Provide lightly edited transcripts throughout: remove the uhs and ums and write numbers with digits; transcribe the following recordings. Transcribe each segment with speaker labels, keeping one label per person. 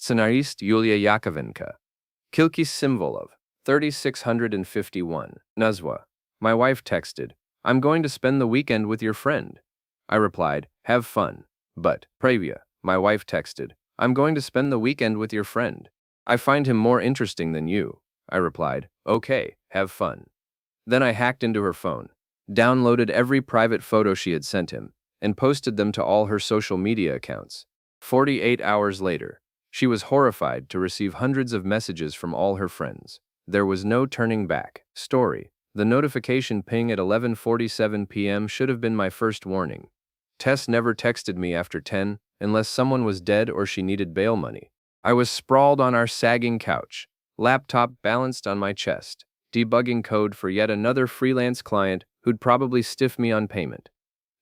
Speaker 1: Scenarist Yulia Yakovenka. Kilki Symvolov, 3651. Nazwa. My wife texted, I'm going to spend the weekend with your friend. I replied, have fun. But, Pravia, my wife texted, I'm going to spend the weekend with your friend. I find him more interesting than you. I replied, okay, have fun. Then I hacked into her phone, downloaded every private photo she had sent him, and posted them to all her social media accounts. 48 hours later, she was horrified to receive hundreds of messages from all her friends. There was no turning back. Story. The notification ping at 11:47 p.m. should have been my first warning. Tess never texted me after 10 unless someone was dead or she needed bail money. I was sprawled on our sagging couch, laptop balanced on my chest, debugging code for yet another freelance client who'd probably stiff me on payment.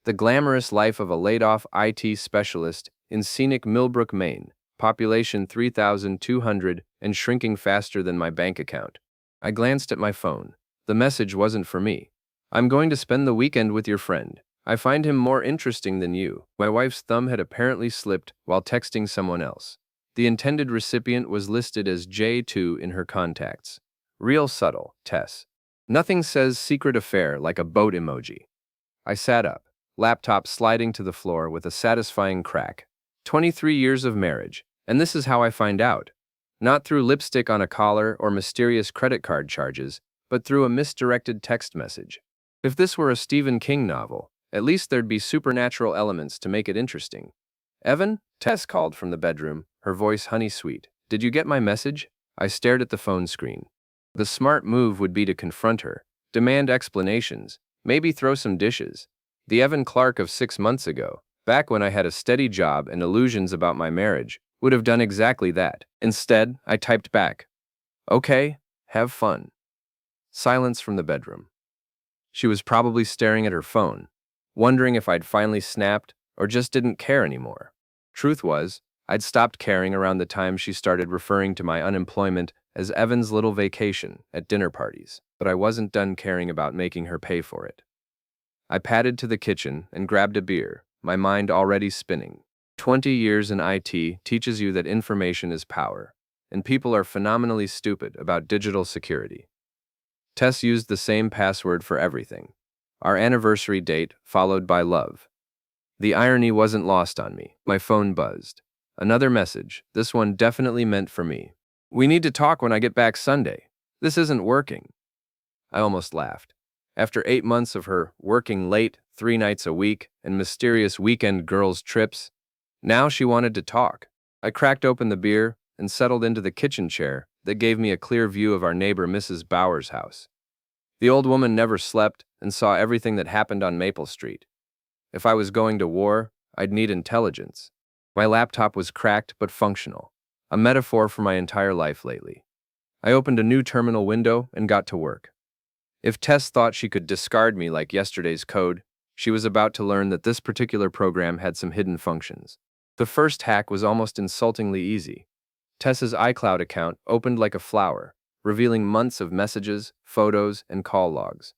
Speaker 1: The glamorous life of a laid-off IT specialist in scenic Millbrook, Maine, population 3,200 and shrinking faster than my bank account. I glanced at my phone. The message wasn't for me. I'm going to spend the weekend with your friend. I find him more interesting than you. My wife's thumb had apparently slipped while texting someone else. The intended recipient was listed as J2 in her contacts. Real subtle, Tess. Nothing says secret affair like a boat emoji. I sat up, laptop sliding to the floor with a satisfying crack. 23 years of marriage, and this is how I find out. Not through lipstick on a collar or mysterious credit card charges, but through a misdirected text message. If this were a Stephen King novel, at least there'd be supernatural elements to make it interesting. Evan? Tess called from the bedroom, her voice honey-sweet. Did you get my message? I stared at the phone screen. The smart move would be to confront her, demand explanations, maybe throw some dishes. The Evan Clark of 6 months ago, back when I had a steady job and illusions about my marriage, would have done exactly that. Instead, I typed back, okay, have fun. Silence from the bedroom. She was probably staring at her phone, wondering if I'd finally snapped or just didn't care anymore. Truth was, I'd stopped caring around the time she started referring to my unemployment as Evan's little vacation at dinner parties, but I wasn't done caring about making her pay for it. I padded to the kitchen and grabbed a beer, my mind already spinning. 20 years in IT teaches you that information is power, and people are phenomenally stupid about digital security. Tess used the same password for everything. Our anniversary date followed by love. The irony wasn't lost on me. My phone buzzed. Another message, this one definitely meant for me. We need to talk when I get back Sunday. This isn't working. I almost laughed. After 8 months of her working late, 3 nights a week, and mysterious weekend girls' trips, now she wanted to talk. I cracked open the beer and settled into the kitchen chair that gave me a clear view of our neighbor Mrs. Bauer's house. The old woman never slept and saw everything that happened on Maple Street. If I was going to war, I'd need intelligence. My laptop was cracked but functional, a metaphor for my entire life lately. I opened a new terminal window and got to work. If Tess thought she could discard me like yesterday's code, she was about to learn that this particular program had some hidden functions. The first hack was almost insultingly easy. Tess's iCloud account opened like a flower, revealing months of messages, photos, and call logs.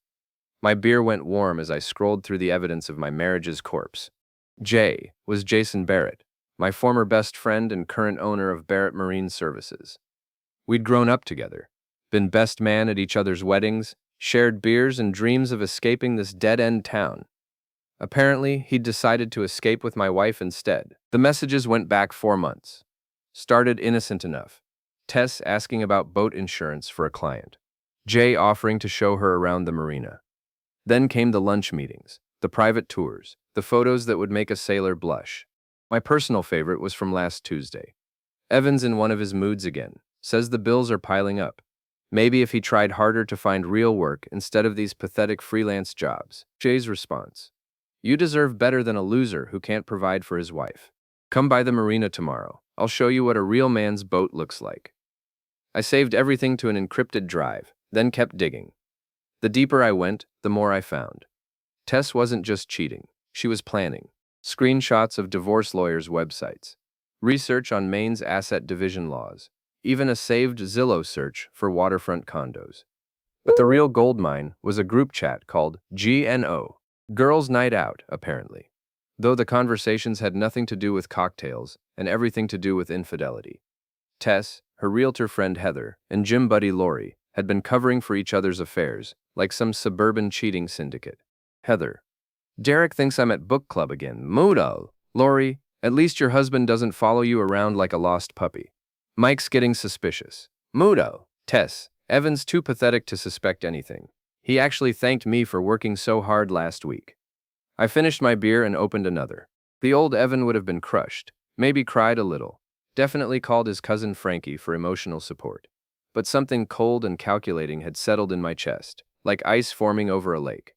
Speaker 1: My beer went warm as I scrolled through the evidence of my marriage's corpse. J was Jason Barrett, my former best friend and current owner of Barrett Marine Services. We'd grown up together, been best man at each other's weddings, shared beers and dreams of escaping this dead-end town. Apparently, he'd decided to escape with my wife instead. The messages went back 4 months. Started innocent enough. Tess asking about boat insurance for a client. Jay offering to show her around the marina. Then came the lunch meetings, the private tours, the photos that would make a sailor blush. My personal favorite was from last Tuesday. Evan's in one of his moods again, says the bills are piling up. Maybe if he tried harder to find real work instead of these pathetic freelance jobs. Jay's response. You deserve better than a loser who can't provide for his wife. Come by the marina tomorrow. I'll show you what a real man's boat looks like. I saved everything to an encrypted drive, then kept digging. The deeper I went, the more I found. Tess wasn't just cheating. She was planning. Screenshots of divorce lawyers' websites. Research on Maine's asset division laws. Even a saved Zillow search for waterfront condos. But the real goldmine was a group chat called GNO. Girls' Night Out, apparently. Though the conversations had nothing to do with cocktails and everything to do with infidelity. Tess, her realtor friend Heather, and gym buddy Lori had been covering for each other's affairs, like some suburban cheating syndicate. Heather: Derek thinks I'm at book club again. Mudo. Lori: At least your husband doesn't follow you around like a lost puppy. Mike's getting suspicious. Mudo. Tess: Evan's too pathetic to suspect anything. He actually thanked me for working so hard last week. I finished my beer and opened another. The old Evan would have been crushed, maybe cried a little, definitely called his cousin Frankie for emotional support. But something cold and calculating had settled in my chest, like ice forming over a lake.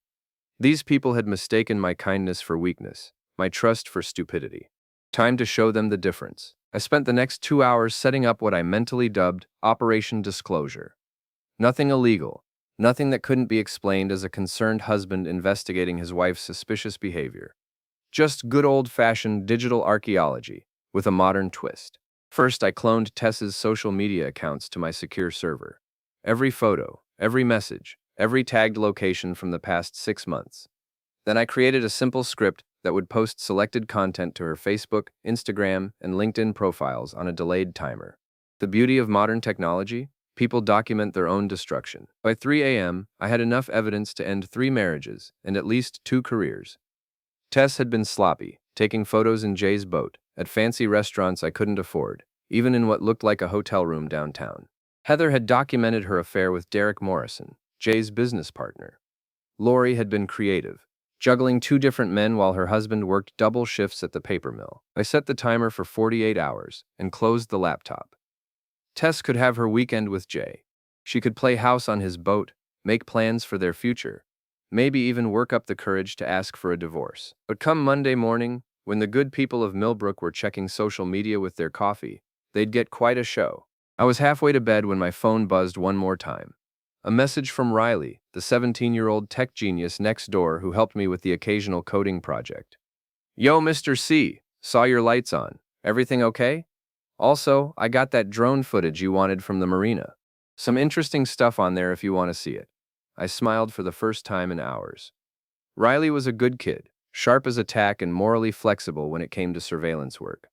Speaker 1: These people had mistaken my kindness for weakness, my trust for stupidity. Time to show them the difference. I spent the next 2 hours setting up what I mentally dubbed Operation Disclosure. Nothing illegal, nothing that couldn't be explained as a concerned husband investigating his wife's suspicious behavior. Just good old-fashioned digital archaeology, with a modern twist. First, I cloned Tess's social media accounts to my secure server. Every photo, every message, every tagged location from the past 6 months. Then I created a simple script that would post selected content to her Facebook, Instagram, and LinkedIn profiles on a delayed timer. The beauty of modern technology? People document their own destruction. By 3 a.m., I had enough evidence to end 3 marriages and at least 2 careers. Tess had been sloppy, taking photos in Jay's boat, at fancy restaurants I couldn't afford, even in what looked like a hotel room downtown. Heather had documented her affair with Derek Morrison, Jay's business partner. Lori had been creative, juggling 2 different men while her husband worked double shifts at the paper mill. I set the timer for 48 hours and closed the laptop. Tess could have her weekend with Jay. She could play house on his boat, make plans for their future, maybe even work up the courage to ask for a divorce. But come Monday morning, when the good people of Millbrook were checking social media with their coffee, they'd get quite a show. I was halfway to bed when my phone buzzed one more time. A message from Riley, the 17-year-old tech genius next door who helped me with the occasional coding project. Yo, Mr. C, saw your lights on. Everything okay? Also, I got that drone footage you wanted from the marina. Some interesting stuff on there if you want to see it. I smiled for the first time in hours. Riley was a good kid, sharp as a tack and morally flexible when it came to surveillance work.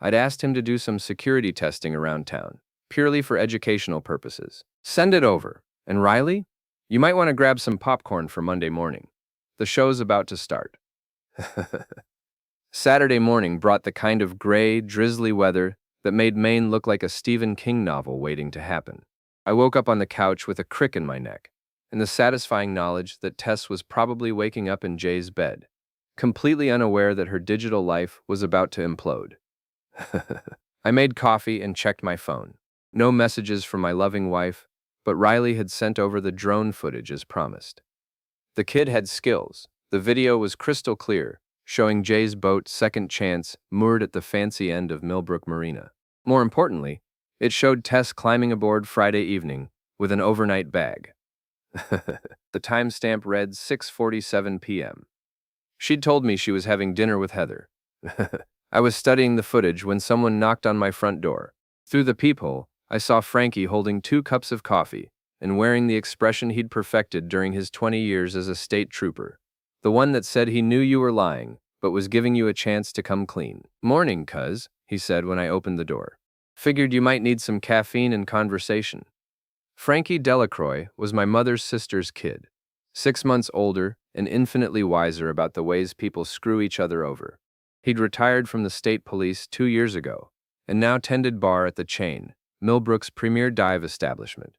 Speaker 1: I'd asked him to do some security testing around town, purely for educational purposes. Send it over. And Riley? You might want to grab some popcorn for Monday morning. The show's about to start. Saturday morning brought the kind of gray, drizzly weather that made Maine look like a Stephen King novel waiting to happen. I woke up on the couch with a crick in my neck, and the satisfying knowledge that Tess was probably waking up in Jay's bed, completely unaware that her digital life was about to implode. I made coffee and checked my phone. No messages from my loving wife, but Riley had sent over the drone footage as promised. The kid had skills. The video was crystal clear, showing Jay's boat Second Chance moored at the fancy end of Millbrook Marina. More importantly, it showed Tess climbing aboard Friday evening with an overnight bag. The timestamp read 6:47 p.m. She'd told me she was having dinner with Heather. I was studying the footage when someone knocked on my front door. Through the peephole, I saw Frankie holding 2 cups of coffee and wearing the expression he'd perfected during his 20 years as a state trooper. The one that said he knew you were lying, but was giving you a chance to come clean. Morning, cuz, he said when I opened the door. Figured you might need some caffeine and conversation. Frankie Delacroix was my mother's sister's kid, 6 months older and infinitely wiser about the ways people screw each other over. He'd retired from the state police 2 years ago, and now tended bar at the chain, Millbrook's premier dive establishment.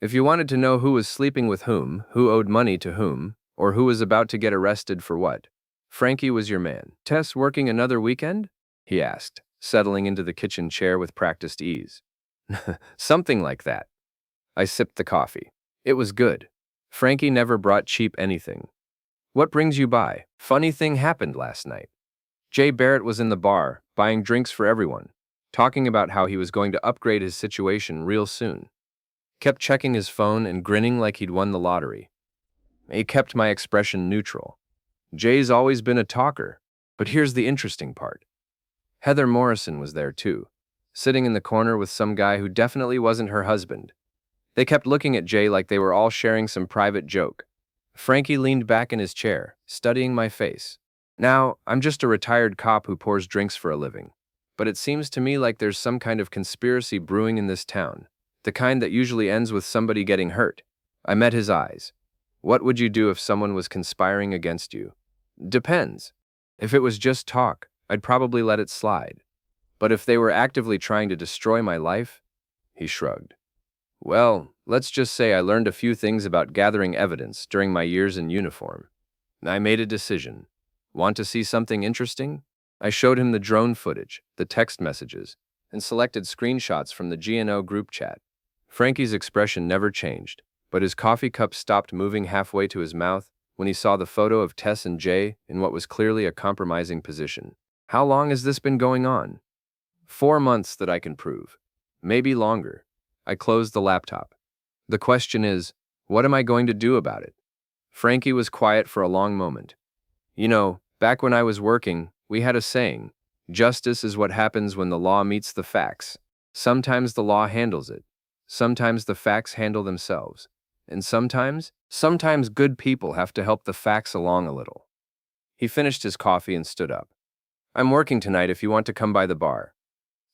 Speaker 1: If you wanted to know who was sleeping with whom, who owed money to whom, or who was about to get arrested for what, Frankie was your man. Tess working another weekend? He asked, settling into the kitchen chair with practiced ease. Something like that. I sipped the coffee. It was good. Frankie never brought cheap anything. What brings you by? Funny thing happened last night. Jay Barrett was in the bar, buying drinks for everyone, talking about how he was going to upgrade his situation real soon. Kept checking his phone and grinning like he'd won the lottery. He kept my expression neutral. Jay's always been a talker, but here's the interesting part. Heather Morrison was there too, sitting in the corner with some guy who definitely wasn't her husband. They kept looking at Jay like they were all sharing some private joke. Frankie leaned back in his chair, studying my face. Now, I'm just a retired cop who pours drinks for a living. but it seems to me like there's some kind of conspiracy brewing in this town. The kind that usually ends with somebody getting hurt. I met his eyes. What would you do if someone was conspiring against you? Depends. If it was just talk, I'd probably let it slide. But if they were actively trying to destroy my life? He shrugged. Well, let's just say I learned a few things about gathering evidence during my years in uniform. I made a decision. Want to see something interesting? I showed him the drone footage, the text messages, and selected screenshots from the GNO group chat. Frankie's expression never changed, but his coffee cup stopped moving halfway to his mouth when he saw the photo of Tess and Jay in what was clearly a compromising position. How long has this been going on? 4 months that I can prove. Maybe longer. I closed the laptop. The question is, what am I going to do about it? Frankie was quiet for a long moment. You know, back when I was working, we had a saying, justice is what happens when the law meets the facts. Sometimes the law handles it. Sometimes the facts handle themselves. And sometimes good people have to help the facts along a little. He finished his coffee and stood up. I'm working tonight if you want to come by the bar.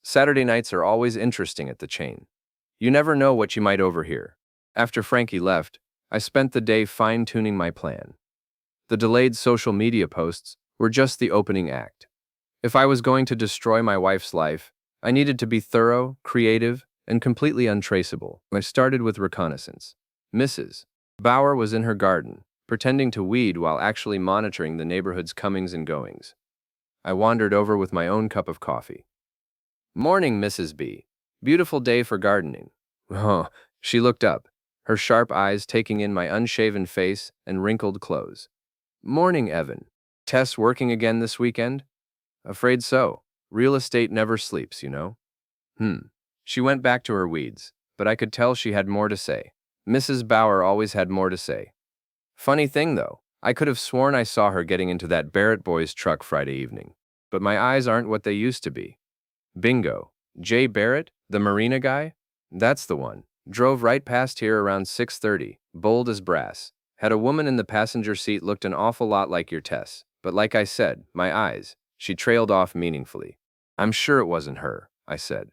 Speaker 1: Saturday nights are always interesting at the chain. You never know what you might overhear. After Frankie left, I spent the day fine-tuning my plan. The delayed social media posts were just the opening act. If I was going to destroy my wife's life, I needed to be thorough, creative, and completely untraceable. I started with reconnaissance. Mrs. Bauer was in her garden, pretending to weed while actually monitoring the neighborhood's comings and goings. I wandered over with my own cup of coffee. Morning, Mrs. B. Beautiful day for gardening. Oh, she looked up, her sharp eyes taking in my unshaven face and wrinkled clothes. Morning, Evan. Tess working again this weekend? Afraid so. Real estate never sleeps, you know. She went back to her weeds, but I could tell she had more to say. Mrs. Bauer always had more to say. Funny thing, though, I could have sworn I saw her getting into that Barrett boy's truck Friday evening. But my eyes aren't what they used to be. Bingo. Jay Barrett, the marina guy? That's the one. Drove right past here around 6:30, bold as brass. Had a woman in the passenger seat looked an awful lot like your Tess. But like I said, my eyes. She trailed off meaningfully. I'm sure it wasn't her, I said.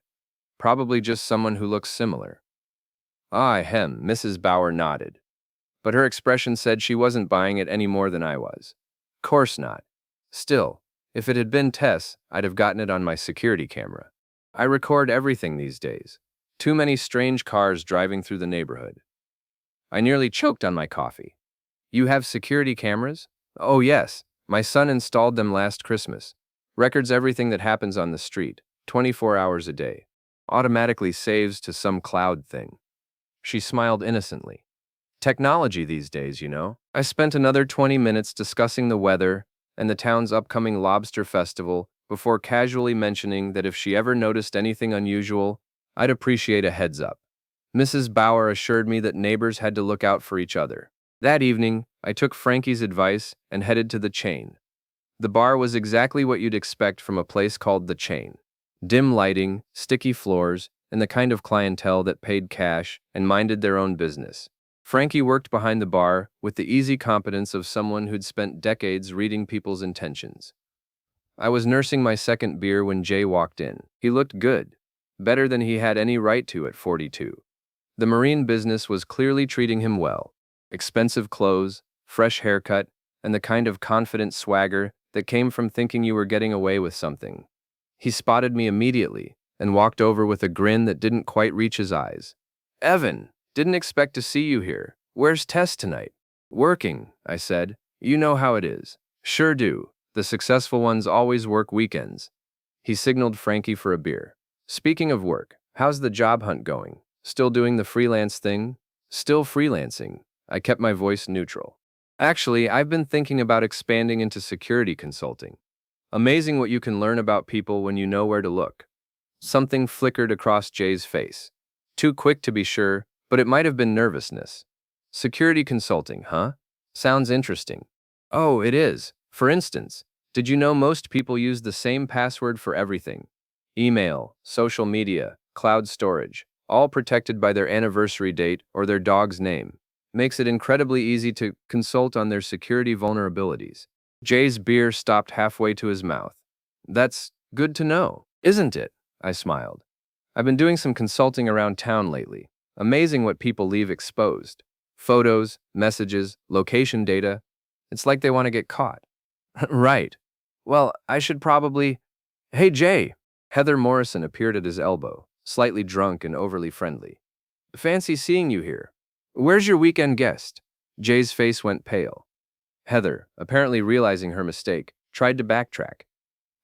Speaker 1: Probably just someone who looks similar. Mrs. Bauer nodded. But her expression said she wasn't buying it any more than I was. Course not. Still, if it had been Tess, I'd have gotten it on my security camera. I record everything these days. Too many strange cars driving through the neighborhood. I nearly choked on my coffee. You have security cameras? Oh yes, my son installed them last Christmas. Records everything that happens on the street, 24 hours a day. Automatically saves to some cloud thing. She smiled innocently. Technology these days, you know. I spent another 20 minutes discussing the weather and the town's upcoming lobster festival before casually mentioning that if she ever noticed anything unusual, I'd appreciate a heads up. Mrs. Bauer assured me that neighbors had to look out for each other. That evening, I took Frankie's advice and headed to the Chain. The bar was exactly what you'd expect from a place called the Chain. Dim lighting, sticky floors, and the kind of clientele that paid cash and minded their own business. Frankie worked behind the bar with the easy competence of someone who'd spent decades reading people's intentions. I was nursing my second beer when Jay walked in. He looked good, better than he had any right to at 42. The marine business was clearly treating him well. Expensive clothes, fresh haircut, and the kind of confident swagger that came from thinking you were getting away with something. He spotted me immediately and walked over with a grin that didn't quite reach his eyes. Evan, didn't expect to see you here. Where's Tess tonight? Working, I said. You know how it is. Sure do. The successful ones always work weekends. He signaled Frankie for a beer. Speaking of work, how's the job hunt going? Still doing the freelance thing? Still freelancing. I kept my voice neutral. Actually, I've been thinking about expanding into security consulting. Amazing what you can learn about people when you know where to look. Something flickered across Jay's face. Too quick to be sure, but it might have been nervousness. Security consulting, huh? Sounds interesting. Oh, it is. For instance, did you know most people use the same password for everything? Email, social media, cloud storage, all protected by their anniversary date or their dog's name. Makes it incredibly easy to consult on their security vulnerabilities. Jay's beer stopped halfway to his mouth. That's good to know. Isn't it? I smiled. I've been doing some consulting around town lately. Amazing what people leave exposed. Photos, messages, location data. It's like they want to get caught. Right. Well, I should probably. Hey, Jay. Heather Morrison appeared at his elbow, slightly drunk and overly friendly. Fancy seeing you here. Where's your weekend guest? Jay's face went pale. Heather, apparently realizing her mistake, tried to backtrack.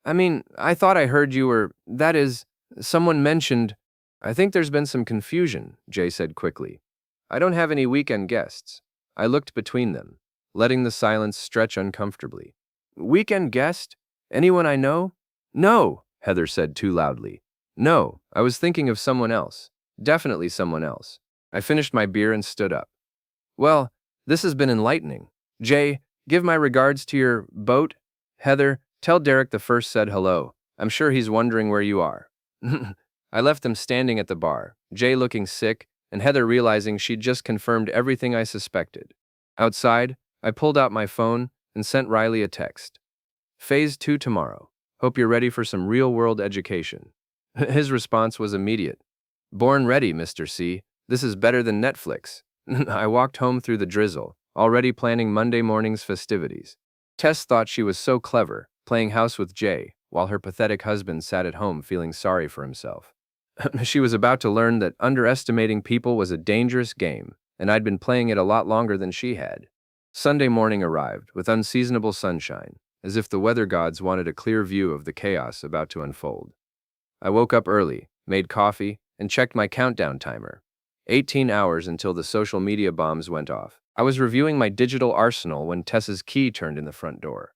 Speaker 1: I mean, I thought I heard you were, that is, someone mentioned. I think there's been some confusion, Jay said quickly. I don't have any weekend guests. I looked between them, letting the silence stretch uncomfortably. Weekend guest? Anyone I know? No, Heather said too loudly. No, I was thinking of someone else. Definitely someone else. I finished my beer and stood up. Well, this has been enlightening. Jay, give my regards to your boat. Heather, tell Derek the first said hello. I'm sure he's wondering where you are. I left them standing at the bar, Jay looking sick, and Heather realizing she'd just confirmed everything I suspected. Outside, I pulled out my phone and sent Riley a text. Phase 2 tomorrow. Hope you're ready for some real-world education. His response was immediate. Born ready, Mr. C. This is better than Netflix. I walked home through the drizzle, already planning Monday morning's festivities. Tess thought she was so clever, playing house with Jay, while her pathetic husband sat at home feeling sorry for himself. She was about to learn that underestimating people was a dangerous game, and I'd been playing it a lot longer than she had. Sunday morning arrived, with unseasonable sunshine, as if the weather gods wanted a clear view of the chaos about to unfold. I woke up early, made coffee, and checked my countdown timer. 18 hours until the social media bombs went off. I was reviewing my digital arsenal when Tessa's key turned in the front door.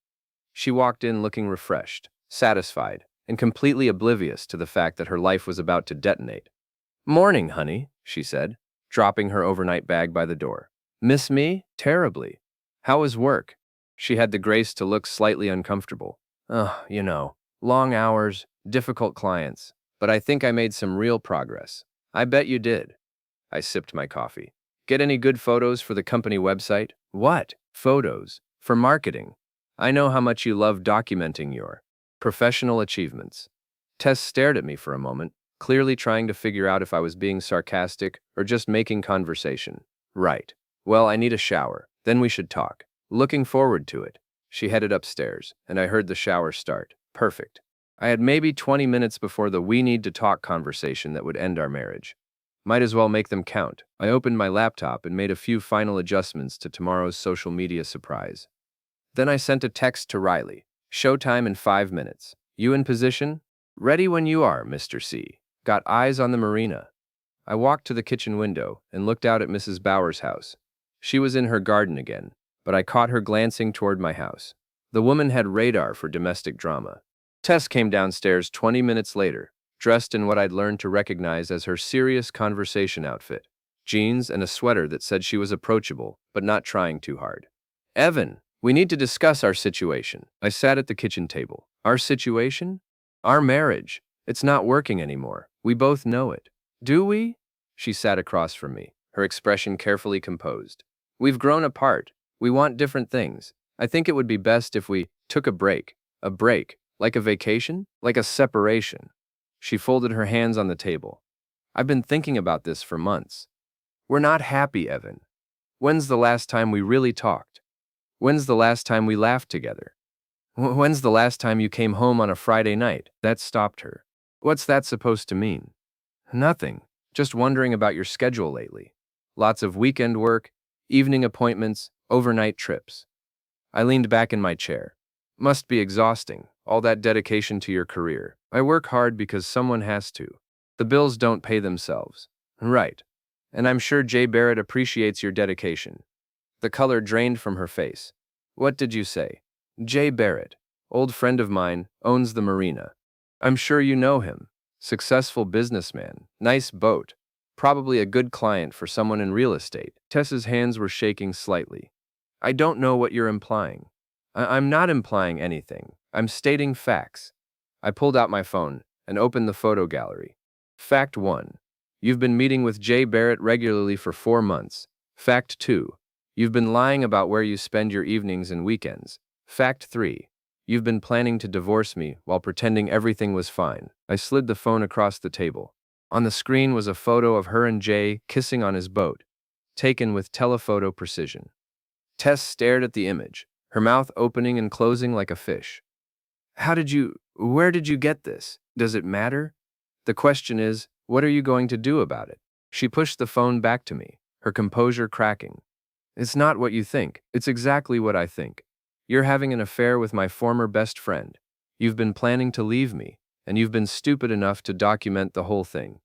Speaker 1: She walked in looking refreshed, satisfied, and completely oblivious to the fact that her life was about to detonate. Morning, honey, she said, dropping her overnight bag by the door. Miss me? Terribly. How was work? She had the grace to look slightly uncomfortable. Long hours, difficult clients, but I think I made some real progress. I bet you did. I sipped my coffee. Get any good photos for the company website? What? Photos? For marketing. I know how much you love documenting your professional achievements. Tess stared at me for a moment, clearly trying to figure out if I was being sarcastic or just making conversation. Right. Well, I need a shower. Then we should talk. Looking forward to it. She headed upstairs, and I heard the shower start. Perfect. I had maybe 20 minutes before the we need to talk conversation that would end our marriage. Might as well make them count. I opened my laptop and made a few final adjustments to tomorrow's social media surprise. Then I sent a text to Riley. Showtime in 5 minutes. You in position? Ready when you are, Mr. C. Got eyes on the marina. I walked to the kitchen window and looked out at Mrs. Bauer's house. She was in her garden again, but I caught her glancing toward my house. The woman had radar for domestic drama. Tess came downstairs 20 minutes later, dressed in what I'd learned to recognize as her serious conversation outfit. Jeans and a sweater that said she was approachable, but not trying too hard. Evan, we need to discuss our situation. I sat at the kitchen table. Our situation? Our marriage. It's not working anymore. We both know it. Do we? She sat across from me, her expression carefully composed. We've grown apart. We want different things. I think it would be best if we took a break. A break. Like a vacation? Like a separation. She folded her hands on the table. I've been thinking about this for months. We're not happy, Evan. When's the last time we really talked? When's the last time we laughed together? When's the last time you came home on a Friday night? That stopped her. What's that supposed to mean? Nothing. Just wondering about your schedule lately. Lots of weekend work, evening appointments, overnight trips. I leaned back in my chair. Must be exhausting, all that dedication to your career. I work hard because someone has to. The bills don't pay themselves. Right. And I'm sure Jay Barrett appreciates your dedication. The color drained from her face. What did you say? Jay Barrett, old friend of mine, owns the marina. I'm sure you know him. Successful businessman, nice boat. Probably a good client for someone in real estate. Tessa's hands were shaking slightly. I don't know what you're implying. I'm not implying anything. I'm stating facts. I pulled out my phone and opened the photo gallery. Fact 1. You've been meeting with Jay Barrett regularly for 4 months. Fact 2. You've been lying about where you spend your evenings and weekends. Fact 3. You've been planning to divorce me while pretending everything was fine. I slid the phone across the table. On the screen was a photo of her and Jay kissing on his boat, taken with telephoto precision. Tess stared at the image, her mouth opening and closing like a fish. Where did you get this? Does it matter? The question is, what are you going to do about it? She pushed the phone back to me, her composure cracking. It's not what you think. It's exactly what I think. You're having an affair with my former best friend. You've been planning to leave me, and you've been stupid enough to document the whole thing.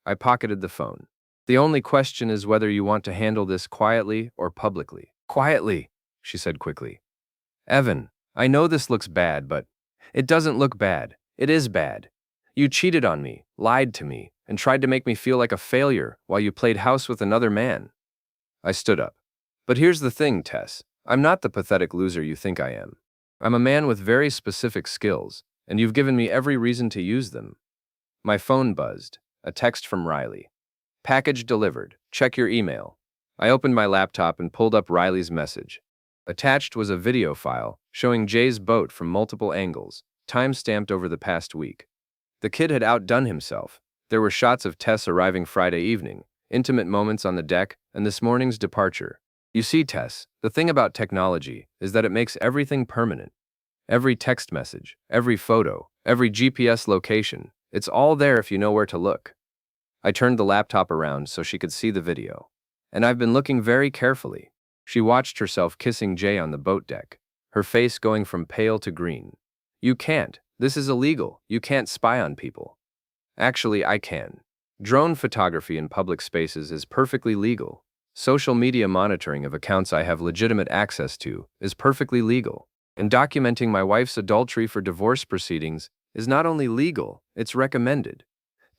Speaker 1: I pocketed the phone. The only question is whether you want to handle this quietly or publicly. Quietly, she said quickly. Evan, I know this looks bad, but it doesn't look bad. It is bad. You cheated on me, lied to me, and tried to make me feel like a failure while you played house with another man. I stood up. But here's the thing, Tess. I'm not the pathetic loser you think I am. I'm a man with very specific skills, and you've given me every reason to use them. My phone buzzed. A text from Riley. Package delivered. Check your email. I opened my laptop and pulled up Riley's message. Attached was a video file showing Jay's boat from multiple angles, time-stamped over the past week. The kid had outdone himself. There were shots of Tess arriving Friday evening, intimate moments on the deck, and this morning's departure. You see, Tess, the thing about technology is that it makes everything permanent. Every text message, every photo, every GPS location, it's all there if you know where to look. I turned the laptop around so she could see the video. And I've been looking very carefully. She watched herself kissing Jay on the boat deck, her face going from pale to green. You can't. This is illegal. You can't spy on people. Actually, I can. Drone photography in public spaces is perfectly legal. Social media monitoring of accounts I have legitimate access to is perfectly legal. And documenting my wife's adultery for divorce proceedings is not only legal, it's recommended.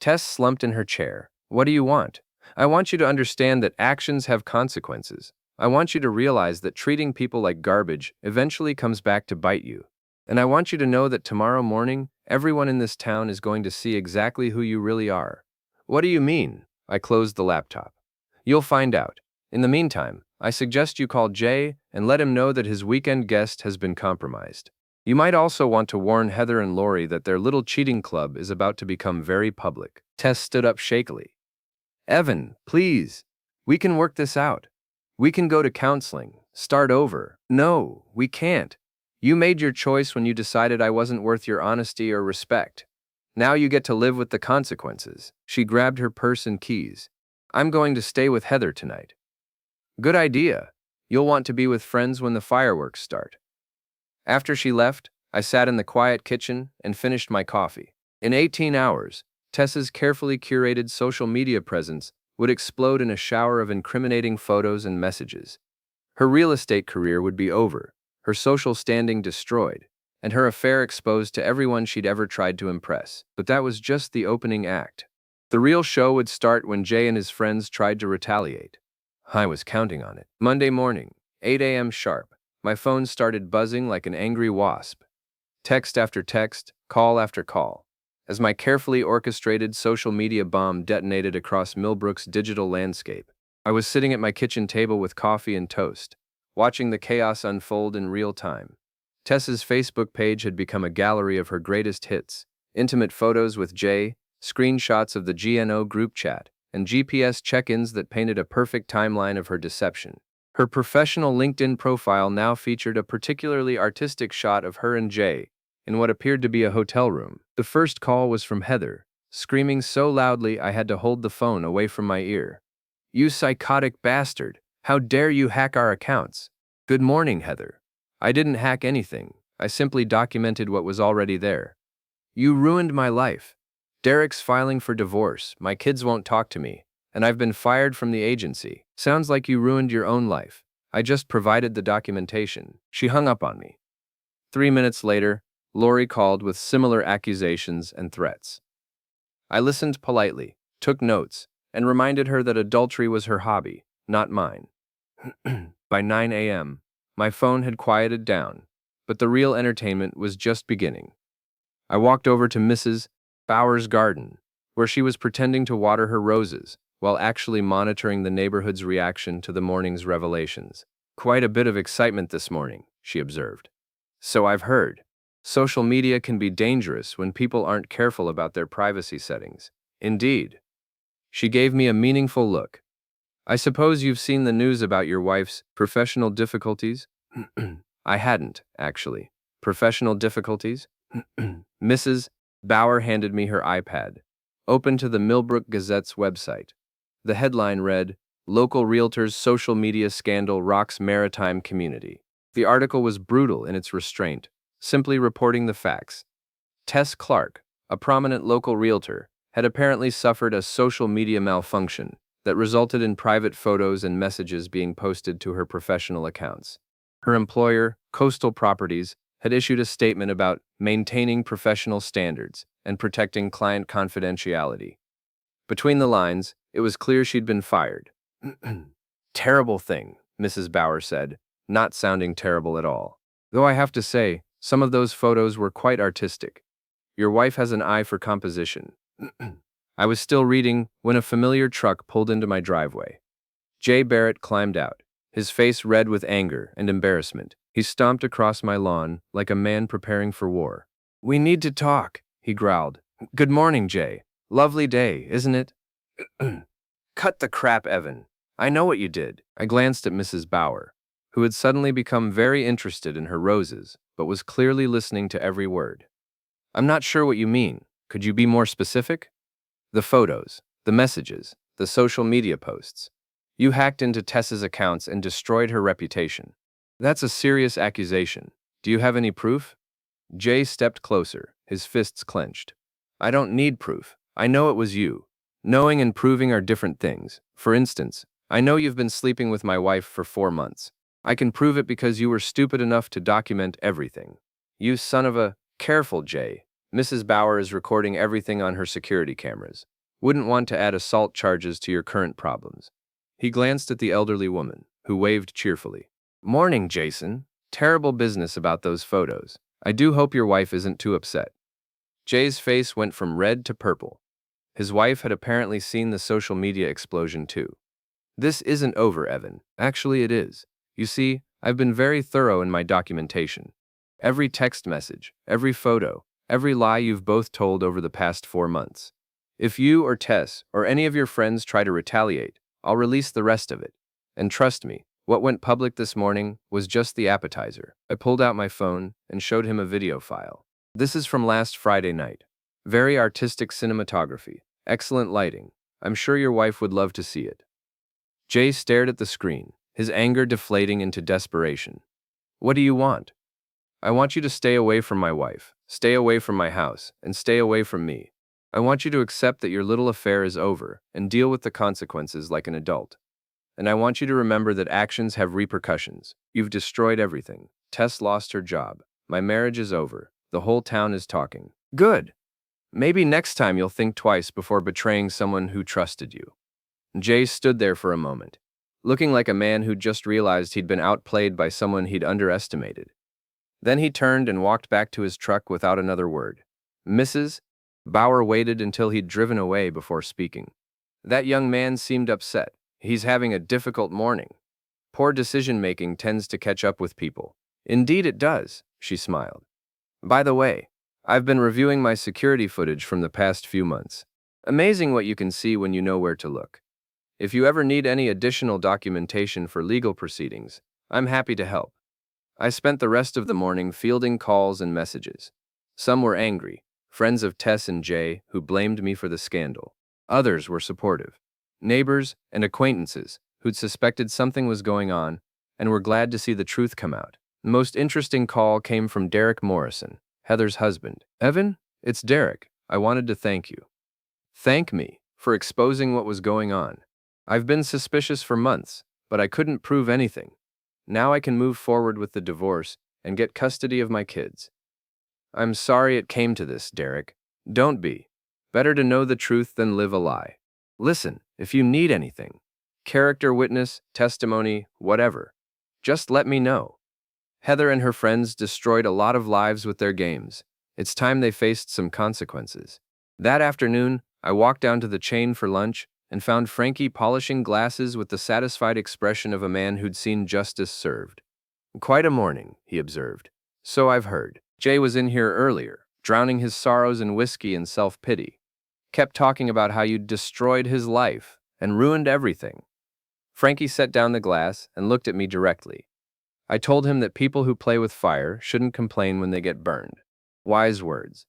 Speaker 1: Tess slumped in her chair. What do you want? I want you to understand that actions have consequences. I want you to realize that treating people like garbage eventually comes back to bite you. And I want you to know that tomorrow morning, everyone in this town is going to see exactly who you really are. What do you mean? I closed the laptop. You'll find out. In the meantime, I suggest you call Jay and let him know that his weekend guest has been compromised. You might also want to warn Heather and Lori that their little cheating club is about to become very public. Tess stood up shakily. Evan, please. We can work this out. We can go to counseling, start over. No, we can't. You made your choice when you decided I wasn't worth your honesty or respect. Now you get to live with the consequences. She grabbed her purse and keys. I'm going to stay with Heather tonight. Good idea. You'll want to be with friends when the fireworks start. After she left, I sat in the quiet kitchen and finished my coffee. In 18 hours, Tess's carefully curated social media presence would explode in a shower of incriminating photos and messages. Her real estate career would be over, her social standing destroyed, and her affair exposed to everyone she'd ever tried to impress. But that was just the opening act. The real show would start when Jay and his friends tried to retaliate. I was counting on it. Monday morning, 8 a.m. sharp, my phone started buzzing like an angry wasp. Text after text, call after call. As my carefully orchestrated social media bomb detonated across Millbrook's digital landscape, I was sitting at my kitchen table with coffee and toast, watching the chaos unfold in real time. Tess's Facebook page had become a gallery of her greatest hits, intimate photos with Jay, screenshots of the GNO group chat, and GPS check-ins that painted a perfect timeline of her deception. Her professional LinkedIn profile now featured a particularly artistic shot of her and Jay in what appeared to be a hotel room. The first call was from Heather, screaming so loudly I had to hold the phone away from my ear. You psychotic bastard! How dare you hack our accounts? Good morning, Heather. I didn't hack anything. I simply documented what was already there. You ruined my life. Derek's filing for divorce, my kids won't talk to me, and I've been fired from the agency. Sounds like you ruined your own life. I just provided the documentation. She hung up on me. 3 minutes later, Lori called with similar accusations and threats. I listened politely, took notes, and reminded her that adultery was her hobby, not mine. By 9 a.m., my phone had quieted down, but the real entertainment was just beginning. I walked over to Mrs. Bauer's garden, where she was pretending to water her roses, while actually monitoring the neighborhood's reaction to the morning's revelations. Quite a bit of excitement this morning, she observed. So I've heard. Social media can be dangerous when people aren't careful about their privacy settings. Indeed. She gave me a meaningful look. I suppose you've seen the news about your wife's professional difficulties? I hadn't, actually. Professional difficulties? Mrs. Bauer handed me her iPad, open to the Millbrook Gazette's website. The headline read, Local Realtors' Social Media Scandal Rocks Maritime Community. The article was brutal in its restraint, simply reporting the facts. Tess Clark, a prominent local realtor, had apparently suffered a social media malfunction that resulted in private photos and messages being posted to her professional accounts. Her employer, Coastal Properties, had issued a statement about maintaining professional standards and protecting client confidentiality. Between the lines, it was clear she'd been fired. Terrible thing, Mrs. Bauer said, not sounding terrible at all. Though I have to say, some of those photos were quite artistic. Your wife has an eye for composition. I was still reading when a familiar truck pulled into my driveway. Jay Barrett climbed out, his face red with anger and embarrassment. He stomped across my lawn like a man preparing for war. We need to talk, he growled. Good morning, Jay. Lovely day, isn't it? Cut the crap, Evan. I know what you did. I glanced at Mrs. Bauer, who had suddenly become very interested in her roses, but was clearly listening to every word. I'm not sure what you mean. Could you be more specific? The photos, the messages, the social media posts. You hacked into Tess's accounts and destroyed her reputation. That's a serious accusation. Do you have any proof? Jay stepped closer, his fists clenched. I don't need proof. I know it was you. Knowing and proving are different things. For instance, I know you've been sleeping with my wife for 4 months. I can prove it because you were stupid enough to document everything. You son of a... Careful, Jay. Mrs. Bauer is recording everything on her security cameras. Wouldn't want to add assault charges to your current problems. He glanced at the elderly woman, who waved cheerfully. Morning, Jason. Terrible business about those photos. I do hope your wife isn't too upset. Jay's face went from red to purple. His wife had apparently seen the social media explosion too. This isn't over, Evan. Actually, it is. You see, I've been very thorough in my documentation. Every text message, every photo, every lie you've both told over the past 4 months. If you or Tess or any of your friends try to retaliate, I'll release the rest of it. And trust me, what went public this morning was just the appetizer. I pulled out my phone and showed him a video file. This is from last Friday night. Very artistic cinematography, excellent lighting. I'm sure your wife would love to see it. Jay stared at the screen, his anger deflating into desperation. What do you want? I want you to stay away from my wife, stay away from my house, and stay away from me. I want you to accept that your little affair is over and deal with the consequences like an adult. And I want you to remember that actions have repercussions. You've destroyed everything. Tess lost her job. My marriage is over. The whole town is talking. Good. Maybe next time you'll think twice before betraying someone who trusted you. Jay stood there for a moment, looking like a man who'd just realized he'd been outplayed by someone he'd underestimated. Then he turned and walked back to his truck without another word. Mrs. Bauer waited until he'd driven away before speaking. That young man seemed upset. He's having a difficult morning. Poor decision-making tends to catch up with people. Indeed it does, she smiled. By the way, I've been reviewing my security footage from the past few months. Amazing what you can see when you know where to look. If you ever need any additional documentation for legal proceedings, I'm happy to help. I spent the rest of the morning fielding calls and messages. Some were angry, friends of Tess and Jay who blamed me for the scandal. Others were supportive. Neighbors and acquaintances who'd suspected something was going on and were glad to see the truth come out. The most interesting call came from Derek Morrison, Heather's husband. Evan, it's Derek. I wanted to thank you. Thank me for exposing what was going on. I've been suspicious for months, but I couldn't prove anything. Now I can move forward with the divorce and get custody of my kids. I'm sorry it came to this, Derek. Don't be. Better to know the truth than live a lie. Listen, if you need anything, character witness, testimony, whatever, just let me know. Heather and her friends destroyed a lot of lives with their games. It's time they faced some consequences. That afternoon, I walked down to the chain for lunch and found Frankie polishing glasses with the satisfied expression of a man who'd seen justice served. Quite a morning, he observed. So I've heard. Jay was in here earlier, drowning his sorrows in whiskey and self-pity. Kept talking about how you'd destroyed his life and ruined everything. Frankie set down the glass and looked at me directly. I told him that people who play with fire shouldn't complain when they get burned. Wise words.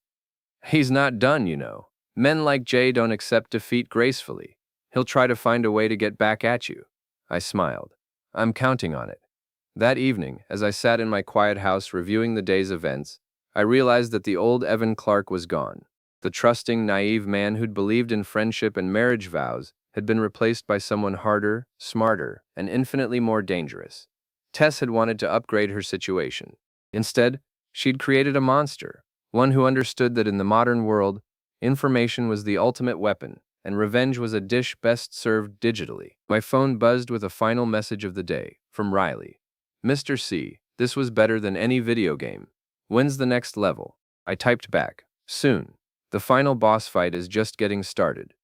Speaker 1: He's not done, you know. Men like Jay don't accept defeat gracefully. He'll try to find a way to get back at you. I smiled. I'm counting on it. That evening, as I sat in my quiet house reviewing the day's events, I realized that the old Evan Clark was gone. The trusting, naive man who'd believed in friendship and marriage vows had been replaced by someone harder, smarter, and infinitely more dangerous. Tess had wanted to upgrade her situation. Instead, she'd created a monster, one who understood that in the modern world, information was the ultimate weapon, and revenge was a dish best served digitally. My phone buzzed with a final message of the day, from Riley. Mr. C, this was better than any video game. When's the next level? I typed back. Soon. The final boss fight is just getting started.